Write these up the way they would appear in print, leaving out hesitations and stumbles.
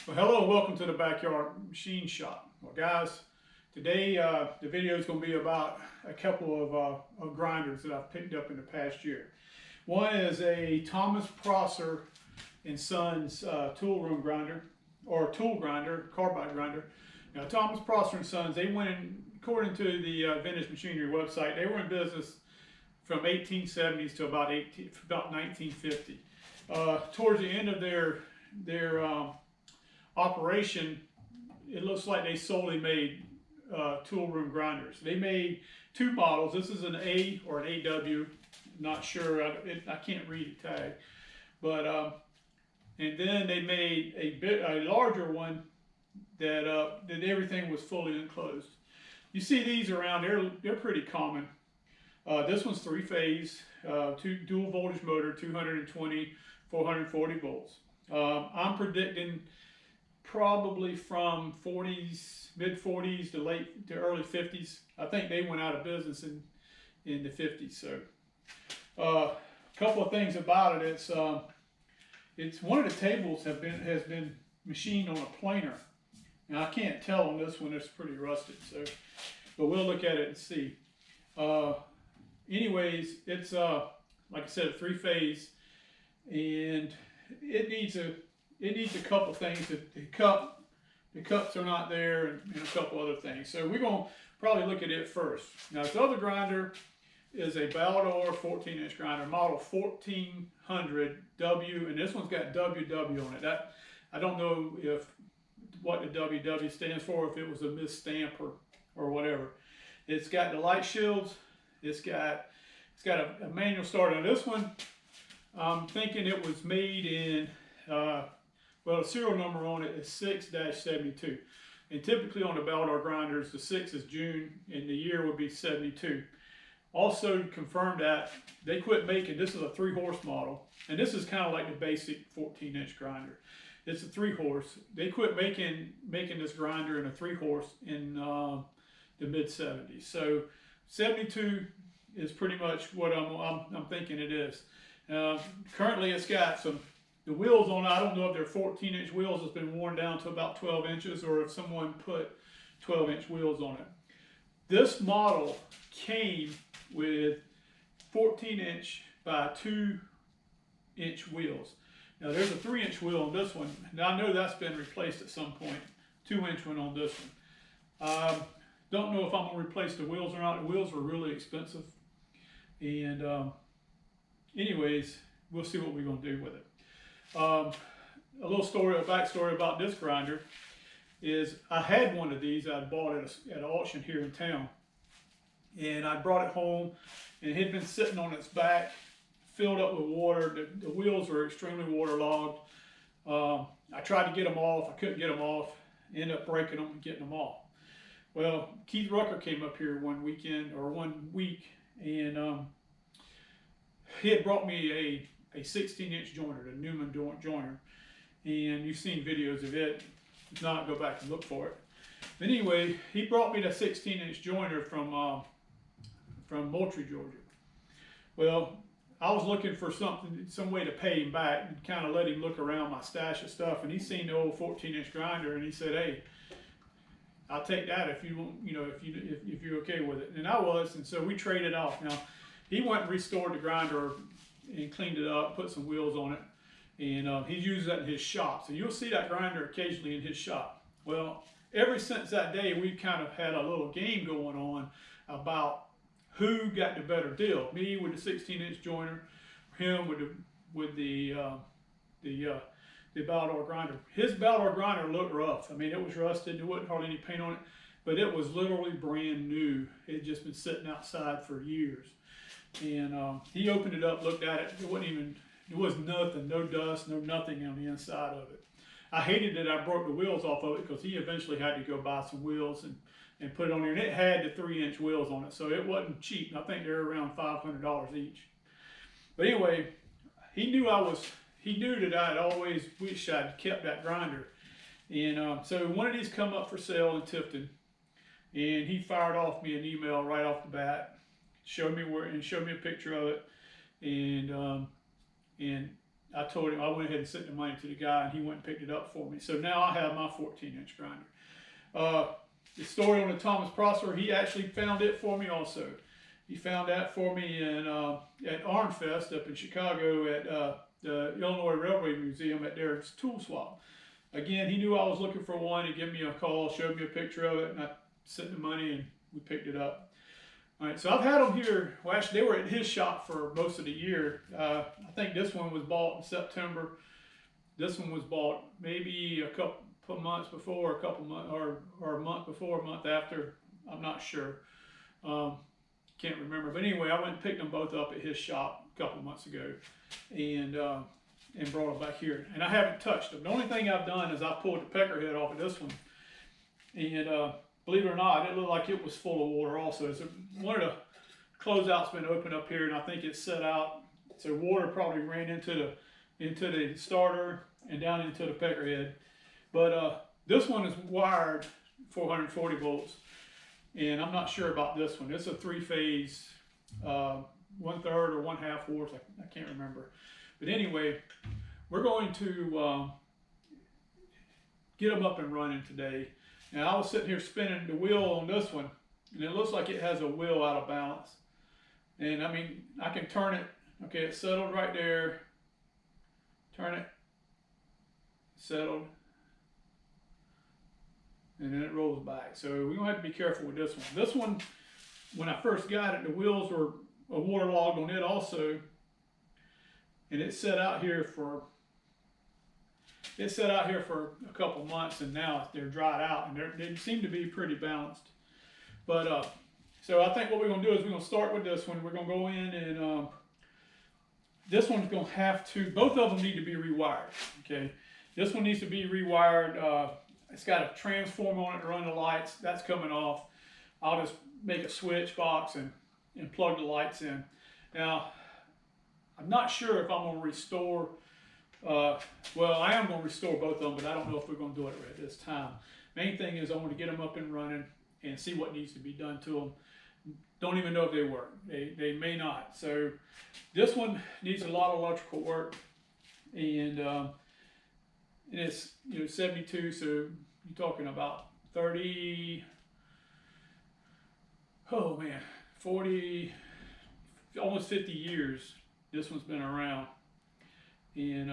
Well, hello and welcome to the Backyard Machine Shop. Well, guys, today the video is going to be about a couple of grinders that I've picked up in the past year. One is a Thomas Prosser and Sons tool room grinder, or tool grinder, carbide grinder. Now, Thomas Prosser and Sons, they went in, according to the Vintage Machinery website, they were in business from 1870s to about 1950. Towards the end of their operation, it looks like they solely made tool room grinders. They made two models. This is an A or an AW, not sure. I can't read the tag, but and then they made a larger one that that everything was fully enclosed. You see these around. They're pretty common. This one's three-phase, dual voltage motor, 220, 440 volts. I'm predicting probably from 40s, mid 40s to early 50s. I think they went out of business in the 50s. So a couple of things about it. It's one of the tables has been machined on a planer. Now I can't tell on this one, it's pretty rusted. So, but we'll look at it and see. Anyways, it's like I said, a three-phase, and it needs a couple things. The cups are not there, and a couple other things. So we're going to probably look at it first. Now, this other grinder is a Baldor 14-inch grinder, model 1400W, and this one's got WW on it. I don't know what the WW stands for, if it was a misstamp or whatever. It's got the light shields. It's got a manual start on this one. I'm thinking it was made in, well, the serial number on it is 6-72. And typically on the Baldor grinders, the 6 is June and the year would be 72. Also confirmed that they quit making, this is a 3-horse model, and this is kind of like the basic 14-inch grinder. It's a 3-horse. They quit making this grinder in a 3-horse in the mid-70s. So 72 is pretty much what I'm thinking it is. Currently it's got the wheels on it. I don't know if they're 14-inch wheels. It's been worn down to about 12 inches, or if someone put 12-inch wheels on it. This model came with 14-inch by 2-inch wheels. Now there's a 3-inch wheel on this one. Now I know that's been replaced at some point. 2-inch one on this one. Don't know if I'm going to replace the wheels or not. The wheels were really expensive. And anyways, we'll see what we're going to do with it. A little story, a backstory about this grinder is I had one of these. I bought it at an auction here in town. And I brought it home, and it had been sitting on its back, filled up with water. The wheels were extremely waterlogged. I tried to get them off. I couldn't get them off. Ended up breaking them and getting them off. Well, Keith Rucker came up here one week, and he had brought me a 16-inch joiner, the Newman joiner, and you've seen videos of it. If not, go back and look for it. But anyway, he brought me the 16-inch joiner from Moultrie, Georgia. Well, I was looking for some way to pay him back and kind of let him look around my stash of stuff, and he seen the old 14-inch grinder, and he said, "Hey, I'll take that if you want, if you're okay with it." And I was, and so we traded off. Now, he went and restored the grinder and cleaned it up, put some wheels on it, and he uses that in his shop. So you'll see that grinder occasionally in his shop. Well, ever since that day, we've kind of had a little game going on about who got the better deal. Me with the 16-inch joiner, him with the Baldor grinder. His Baldor grinder looked rough. I mean, it was rusted. There wasn't hardly any paint on it, but it was literally brand new. It had just been sitting outside for years. And he opened it up, looked at it. There was nothing, no dust, no nothing on the inside of it. I hated that I broke the wheels off of it, because he eventually had to go buy some wheels and put it on there. And it had the 3-inch wheels on it, so it wasn't cheap. I think they're around $500 each. But anyway, he knew that I had always wished I'd kept that grinder. And so one of these come up for sale in Tifton, and he fired off me an email right off the bat, showed me a picture of it, and I told him I went ahead and sent the money to the guy, and he went and picked it up for me. So now I have my 14-inch grinder. The story on the Thomas Prosser, he actually found it for me also. He found that for me at Arnfest up in Chicago at the Illinois Railway Museum at their tool swap. Again, he knew I was looking for one. He gave me a call, showed me a picture of it, and I sent the money and we picked it up. All right, so I've had them here. Well, actually, they were at his shop for most of the year. I think this one was bought in September. This one was bought maybe a couple months before, a couple months, or a month before, a month after. I'm not sure. Can't remember. But anyway, I went and picked them both up at his shop a couple months ago, and brought them back here. And I haven't touched them. The only thing I've done is I pulled the pecker head off of this one, and believe it or not, it looked like it was full of water also. So one of the closeouts been open up here, and I think it's set out. So water probably ran into the starter and down into the pecker head. But this one is wired 440 volts, and I'm not sure about this one. It's a 3-phase, 1/3 or 1/2 horse. I can't remember. But anyway, we're going to get them up and running today. Now, I was sitting here spinning the wheel on this one, and it looks like it has a wheel out of balance. And I mean, I can turn it. Okay, it's settled right there. Turn it. Settled. And then it rolls back. So we're going to have to be careful with this one. This one, when I first got it, the wheels were waterlogged on it also. And it sat out here for a couple months, and now they're dried out, and they seem to be pretty balanced. But so I think what we're going to do is we're going to start with this one. We're going to go in, and this one's going to have to, both of them need to be rewired. Okay, this one needs to be rewired. It's got a transformer on it to run the lights. That's coming off. I'll just make a switch box and plug the lights in. Now, I'm not sure if I'm going to restore. Well, I am going to restore both of them, but I don't know if we're going to do it at this time. Main thing is I want to get them up and running and see what needs to be done to them. Don't even know if they work. They may not. So this one needs a lot of electrical work, and it's 72. So you're talking about 30. Oh man, 40, almost 50 years. This one's been around, and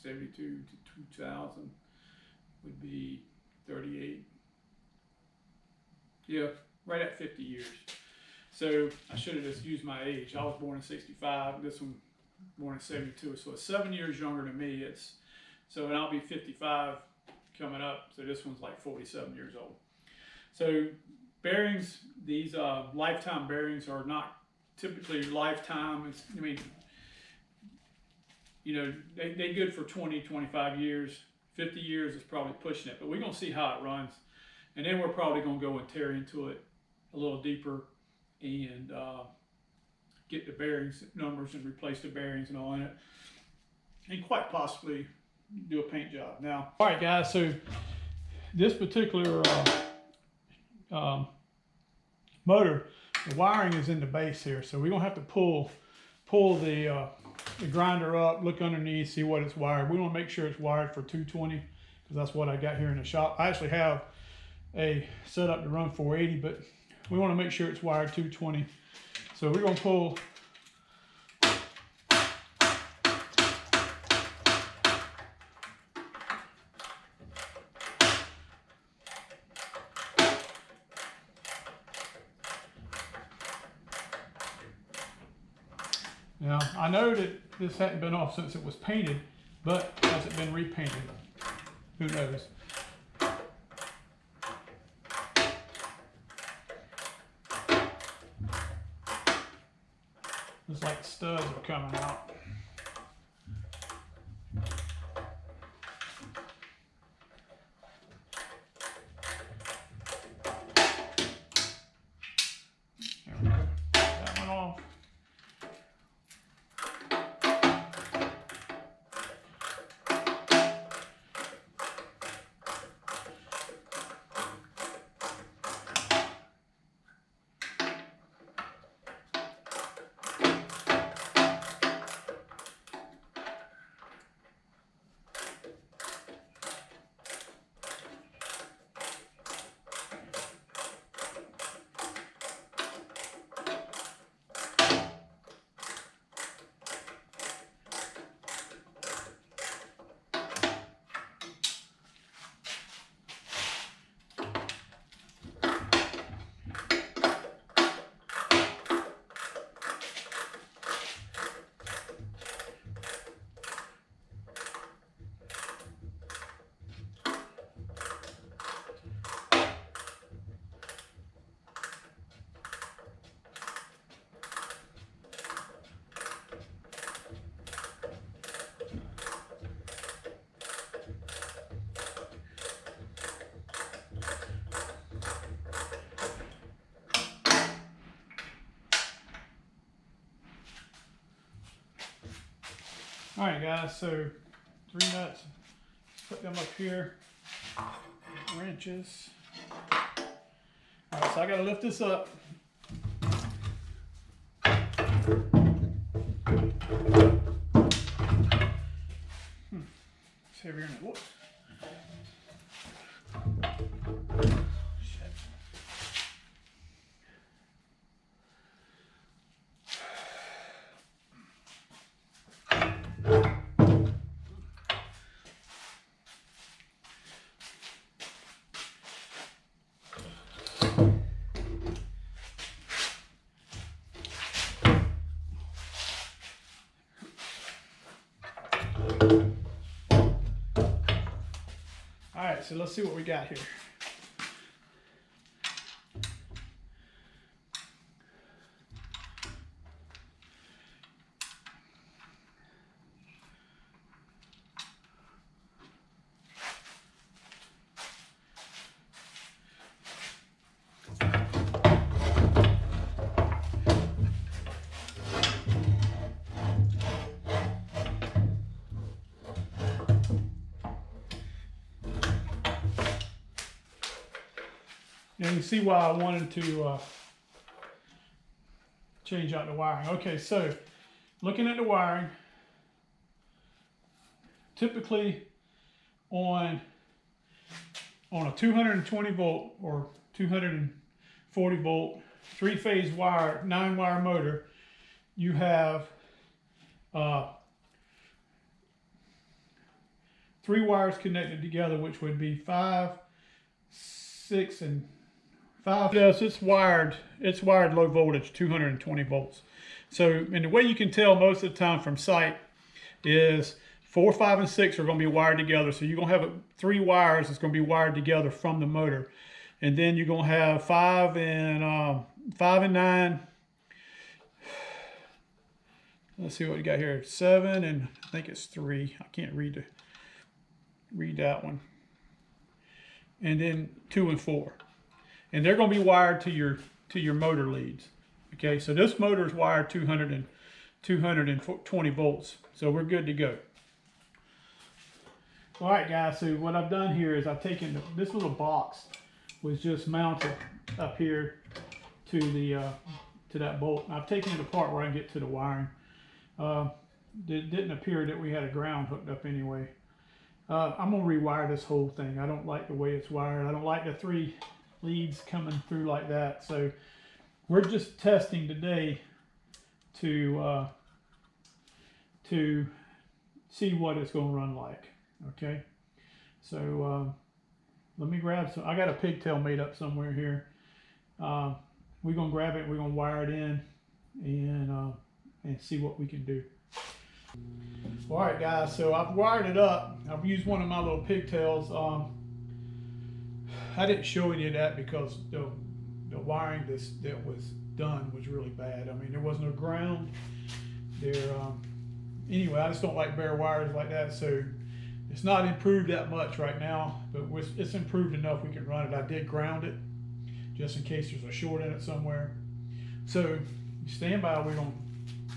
72 to 2000 would be 38. Yeah, right at 50 years. So I should have just used my age. I was born in 65. This one born in 72. So it's 7 years younger than me. And I'll be 55 coming up. So this one's like 47 years old. So bearings, these lifetime bearings are not typically lifetime. They're good for 20, 25 years. 50 years is probably pushing it, but we're going to see how it runs. And then we're probably going to go and tear into it a little deeper and get the bearings numbers and replace the bearings and all in it. And quite possibly do a paint job. Now, all right, guys, so this particular motor, the wiring is in the base here, so we're gonna have to pull the grinder up, look underneath, see what it's wired. We want to make sure it's wired for 220 because that's what I got here in the shop. I actually have a setup to run 480, but we want to make sure it's wired 220. So we're gonna pull. Now, I know that this hadn't been off since it was painted, but has it been repainted? Who knows? Looks like the studs are coming out. There we go. That one off. All right, guys, so 3 nuts, put them up here, wrenches. All right, so I gotta lift this up. It's heavier than it looks. Shit. All right, so let's see what we got here. And you see why I wanted to change out the wiring. Okay, so looking at the wiring, typically on a 220 volt or 240 volt 3-phase wire, 9-wire motor, you have 3 wires connected together, which would be 5, 6, and 5. Yes, it's wired low voltage, 220 volts. So, and the way you can tell most of the time from sight is 4, 5, and 6 are going to be wired together. So you're going to have 3 wires that's going to be wired together from the motor, and then you're going to have 5 and 9. Let's see what we got here. 7 and I think it's 3. I can't read that one. And then 2 and 4. And they're going to be wired to your motor leads. Okay, so this motor is wired 220 volts. So we're good to go. All right, guys, so what I've done here is I've taken this little box was just mounted up here to that bolt. I've taken it apart where I can get to the wiring. It didn't appear that we had a ground hooked up anyway. I'm going to rewire this whole thing. I don't like the way it's wired. I don't like the 3 leads coming through like that. So we're just testing today to see what it's going to run like. Okay, so let me grab some. I got a pigtail made up somewhere here. We're going to grab it. We're going to wire it in and see what we can do. All right, guys, so I've wired it up. I've used one of my little pigtails. I didn't show any of that because the wiring that was done was really bad. I mean, there was no ground there. Anyway, I just don't like bare wires like that, so it's not improved that much right now, but it's improved enough we can run it. I did ground it just in case there's a short in it somewhere. So stand by, we're going to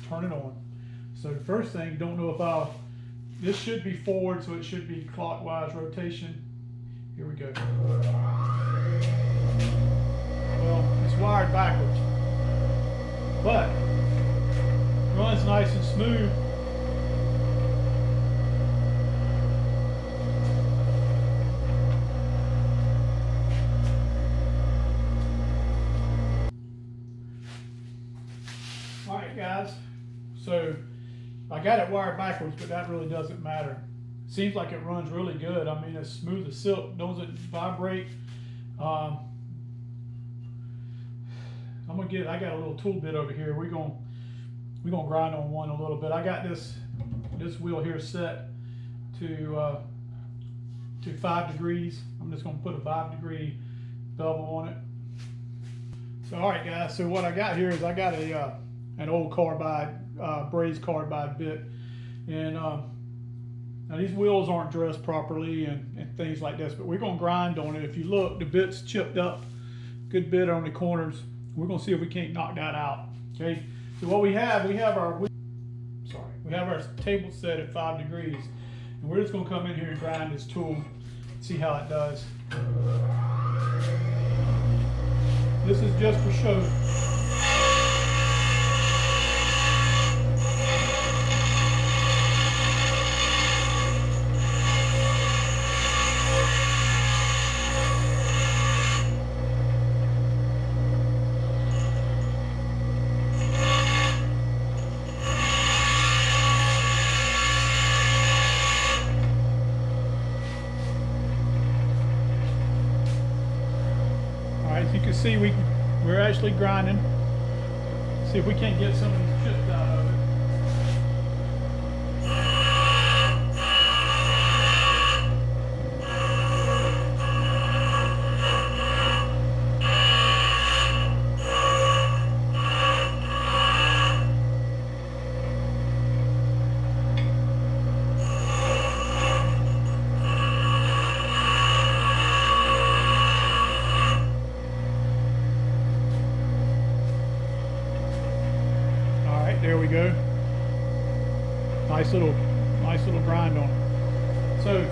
turn it on. So the first thing, don't know if this should be forward, so it should be clockwise rotation. Here we go. Well, it's wired backwards, but it runs nice and smooth. All right, guys, so I got it wired backwards, but that really doesn't matter. Seems like it runs really good. I mean, it's smooth as silk. Doesn't vibrate. I got a little tool bit over here. We're gonna grind on one a little bit. I got this wheel here set to 5 degrees. I'm just gonna put a 5-degree bevel on it. So all right, guys. So what I got here is I got an old carbide, brazed carbide bit, and now these wheels aren't dressed properly and things like this, but we're going to grind on it. If you look, the bit's chipped up, good bit on the corners. We're going to see if we can't knock that out. Okay, so what we have our have our table set at 5 degrees. And we're just gonna come in here and grind this tool, see how it does. This is just for show. As you can see, we're actually grinding. See if we can't get some of these chips out of it. There we go. Nice little grind on it. So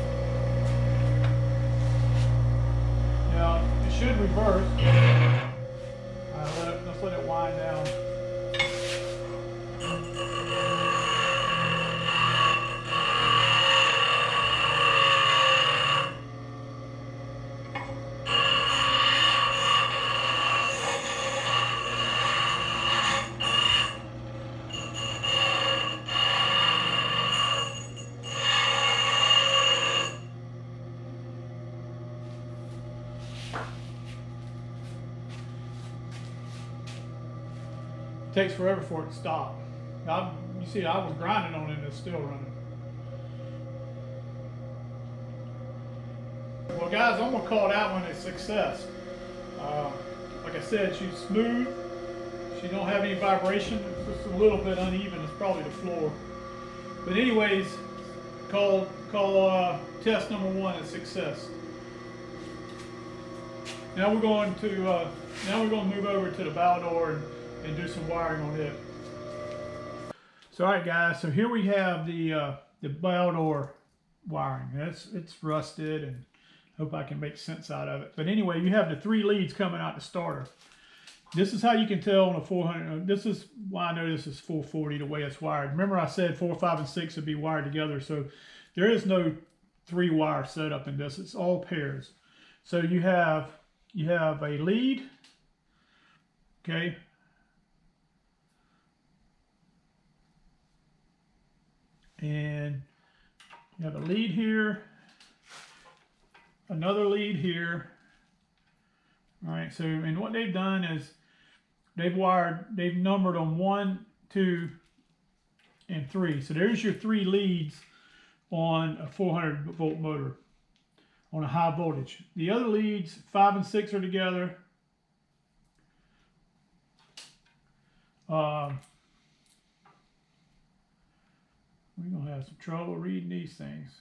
now it should reverse. Let's let it wind down. It takes forever for it to stop. You see, I was grinding on it and it's still running. Well guys, I'm gonna call that one a success. Like I said, she's smooth. She don't have any vibration. It's just a little bit uneven. It's probably the floor. But anyways, call test number 1 a success. Now we're going to move over to the Baldor and do some wiring on it. So alright guys, so here we have the Baldor wiring. It's rusted, and hope I can make sense out of it. But anyway, you have the 3 leads coming out the starter. This is how you can tell on a 400. This is why I know this is 440 the way it's wired. Remember I said 4, 5, and 6 would be wired together, so there is no 3 wire setup in this. It's all pairs. So you have a lead, okay. And you have a lead here, another lead here. All right, so, and what they've done is they've numbered on 1, 2, and 3. So there's your 3 leads on a 400 volt motor on a high voltage. The other leads, 5 and 6 are together. We're gonna have some trouble reading these things.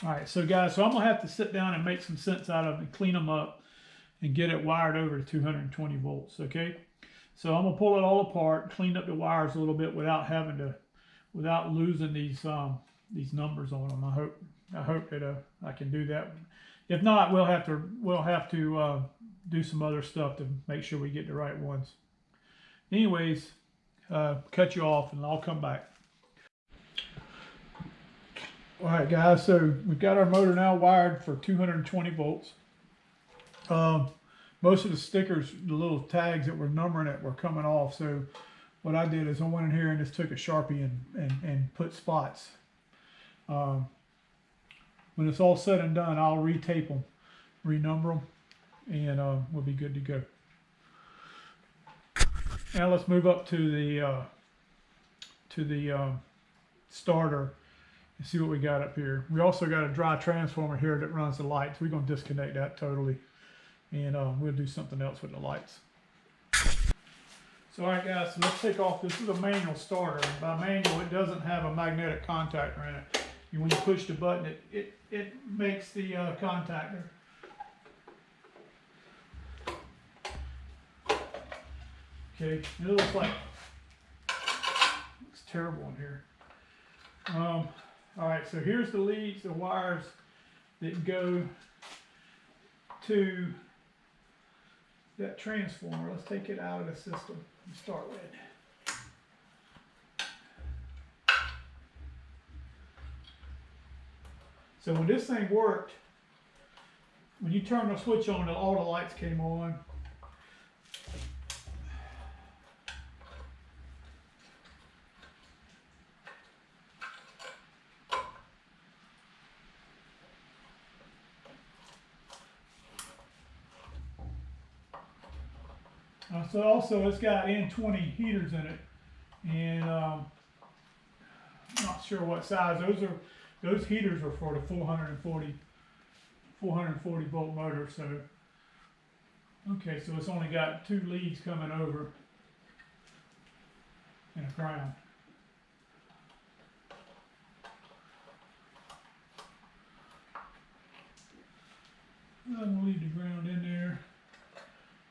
All right, so guys, so I'm gonna have to sit down and make some sense out of them and clean them up and get it wired over to 220 volts, okay? So I'm gonna pull it all apart, clean up the wires a little bit without losing these numbers on them. I hope that I can do that. If not, we'll have to do some other stuff to make sure we get the right ones. Anyways, cut you off and I'll come back. All right, guys, so we've got our motor now wired for 220 volts. Most of the stickers, the little tags that were numbering it, were coming off. So what I did is I went in here and just took a Sharpie and put spots. When it's all said and done, I'll retape them, renumber them, and we'll be good to go. Now let's move up to the starter and see what we got up here. We also got a dry transformer here that runs the lights. We're going to disconnect that totally. and we'll do something else with the lights. So all right guys, so let's take off, this is a manual starter. By manual, it doesn't have a magnetic contactor in it. When you push the button, it makes the contactor. Okay, it looks like, looks terrible in here. All right, so here's the leads, the wires that go to that transformer. Let's take it out of the system and start with. So when this thing worked, when you turned the switch on, all the lights came on. So also it's got N20 heaters in it, and I'm not sure what size. Those heaters are for the 440 volt motor. So okay, so it's only got 2 leads coming over and a ground. I'm gonna leave the ground in there.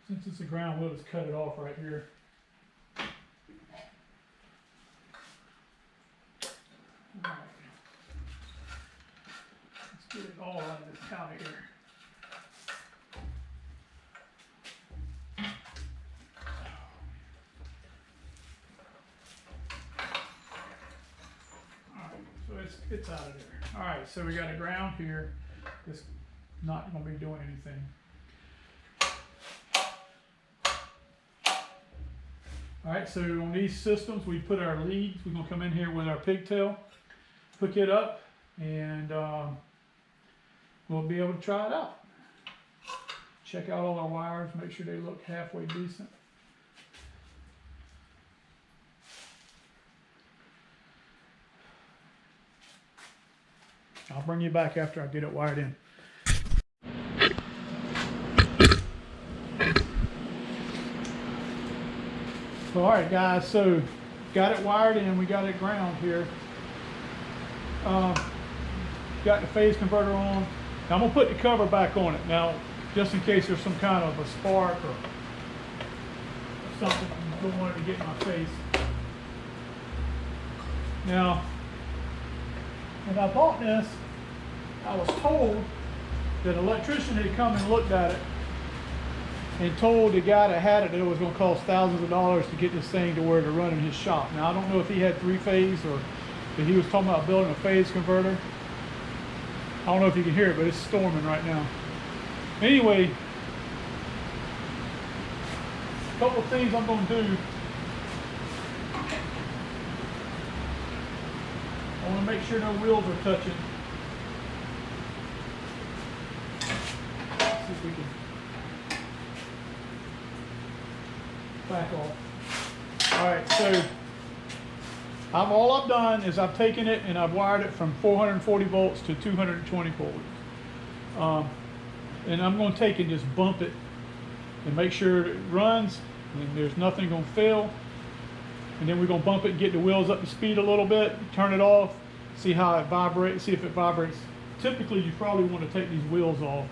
Since it's a ground, we'll just cut it off right here. All right. Let's get it all out of this counter here. All right, so it's out of there. All right, so we got a ground here. It's not going to be doing anything. All right, so on these systems, we put our leads. We're going to come in here with our pigtail, hook it up, and we'll be able to try it out. Check out all our wires, make sure they look halfway decent. I'll bring you back after I get it wired in. All right guys, so got it wired in, we got it ground here. Got the phase converter on. Now I'm gonna put the cover back on it now, just in case there's some kind of a spark or something I don't want it to get in my face. Now, when I bought this, I was told that an electrician had come and looked at it and told the guy that had it that it was going to cost thousands of dollars to get this thing to where to run in his shop. Now I don't know if he had 3-phase or if he was talking about building a phase converter. I don't know if you can hear it, but it's storming right now. Anyway, a couple of things I'm going to do. I want to make sure no wheels are touching. Let's see if we can back off. All right, so all I've done is I've taken it and I've wired it from 440 volts to 220 volts. And I'm going to take and just bump it and make sure it runs and there's nothing going to fail. And then we're going to bump it and get the wheels up to speed a little bit, turn it off, see how it vibrates, see if it vibrates. Typically you probably want to take these wheels off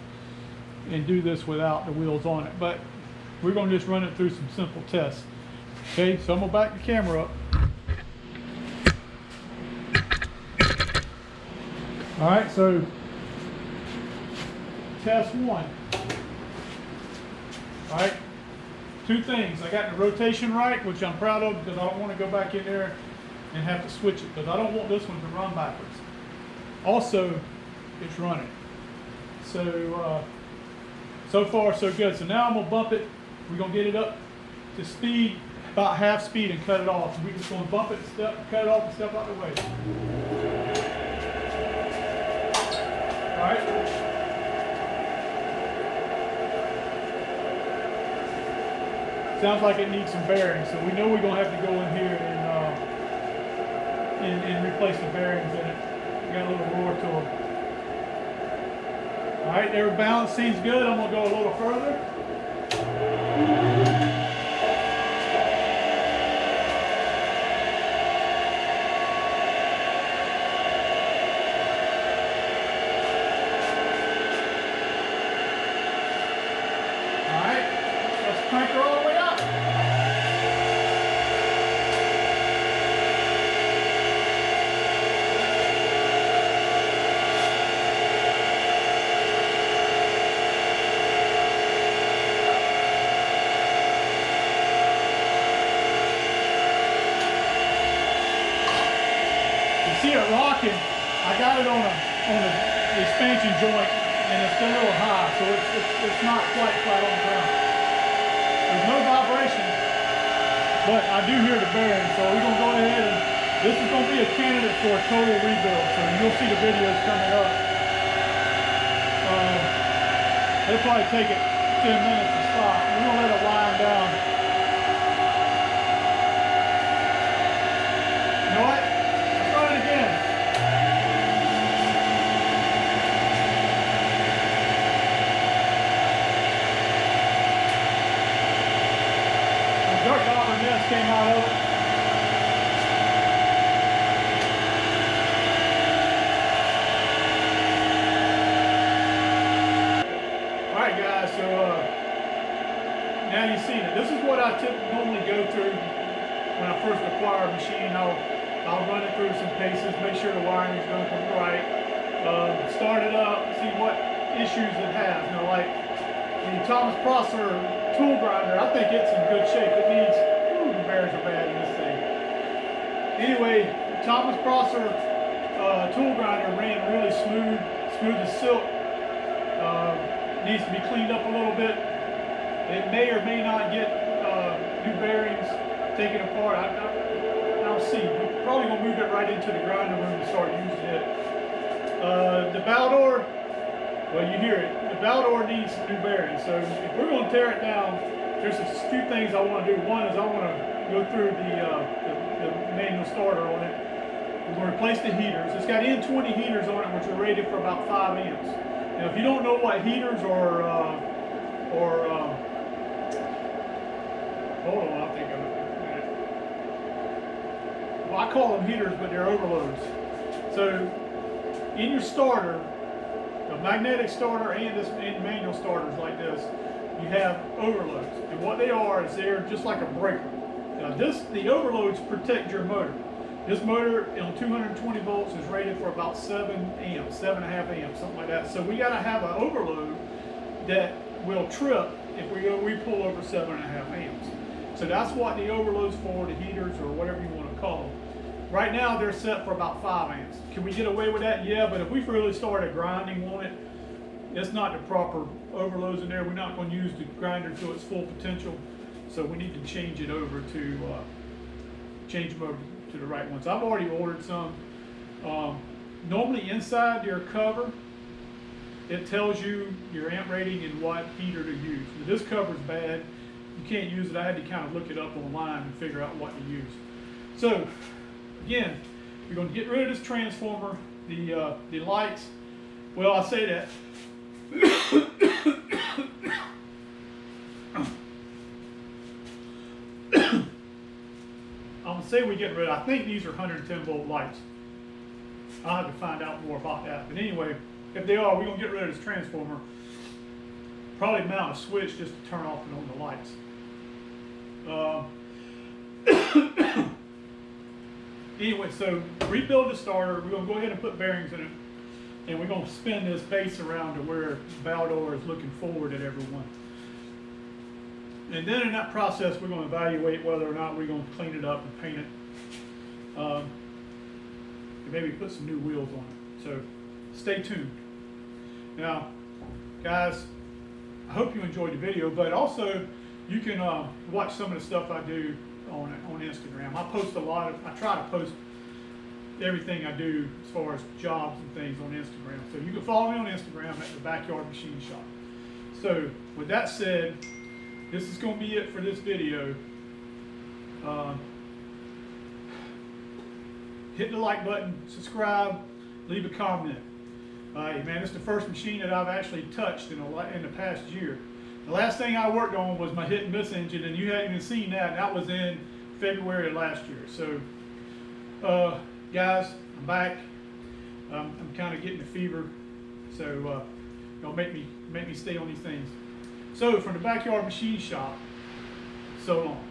and do this without the wheels on it, but we're going to just run it through some simple tests. Okay, so I'm going to back the camera up. All right, so test 1. All right, 2 things. I got the rotation right, which I'm proud of because I don't want to go back in there and have to switch it because I don't want this one to run backwards. Also, it's running. So, so far so good. So now I'm going to bump it. We're going to get it up to speed, about half speed, and cut it off. So we're just going to bump it, cut it off, and step out of the way. All right. Sounds like it needs some bearings, so we know we're going to have to go in here and replace the bearings in it. We got a little roar to them. All right, their balance seems good. I'm gonna go a little further. All right, let's crank her all the way up. See it rocking. I got it on the expansion joint, and it's a little high, so it's not quite flat on the ground. There's no vibration, but I do hear the bearing, so we're gonna go ahead and this is gonna be a candidate for a total rebuild. So you'll see the videos coming up. It'll probably take it 10 minutes to stop. We're gonna let it wind down. You know what? Came out of it. Alright guys, so now you've seen it. This is what I normally go through when I first acquire a machine. I'll run it through some paces, make sure the wiring is going to come right, start it up, see what issues it has. You know, like the Thomas Prosser tool grinder, I think it's in good shape. It needs bears are bad in this thing. Anyway, Thomas Prosser tool grinder ran really smooth as silk. Needs to be cleaned up a little bit. It may or may not get new bearings taken apart. I'll see. We're probably gonna move it right into the grinder room and start using it. The Baldor, well, you hear it. The Baldor needs some new bearings. So if we're gonna tear it down, there's a few things I want to do. One is I want to go through the manual starter on it. We're going to replace the heaters. It's got N20 heaters on it, which are rated for about 5 amps. Now, if you don't know what heaters hold on, I'll think of it. Well, I call them heaters, but they're overloads. So, in your starter, a magnetic starter and manual starters like this, you have overloads, and what they are is they're just like a breaker. Now the overloads protect your motor. This motor on 220 volts is rated for about 7 amps, 7.5 amps, something like that. So we got to have an overload that will trip if we pull over 7.5 amps. So that's what the overload's for, the heaters or whatever you want to call them. Right now they're set for about 5 amps. Can we get away with that? Yeah, but if we really started grinding on it, it's not the proper overloads in there. We're not going to use the grinder to its full potential, so we need to change it over to change them over to the right ones. I've already ordered some. Normally inside your cover, it tells you your amp rating and what heater to use. But this cover's bad. You can't use it. I had to kind of look it up online and figure out what to use. So again, we're going to get rid of this transformer. The lights. Well, I say that. I'm gonna say we get rid of. I think these are 110 volt lights. I'll have to find out more about that. But anyway, if they are, we're gonna get rid of this transformer. Probably mount a switch just to turn off and on the lights. Anyway, so rebuild the starter. We're gonna go ahead and put bearings in it. And we're going to spin this base around to where Baldor is looking forward at everyone. And then in that process, we're going to evaluate whether or not we're going to clean it up and paint it. And maybe put some new wheels on it. So stay tuned. Now, guys, I hope you enjoyed the video, but also you can watch some of the stuff I do on Instagram. I post a lot of, I try to post everything I do as far as jobs and things on Instagram. So you can follow me on Instagram at the Backyard Machine Shop. So with that said, this is going to be it for this video. Hit the like button, subscribe, leave a comment. Man, it's the first machine that I've actually touched in the past year. The last thing I worked on was my hit and miss engine, and you hadn't even seen that. That was in February of last year. So, guys, I'm back. I'm kind of getting the fever, so don't make me stay on these things. So from the Backyard Machine Shop, so long.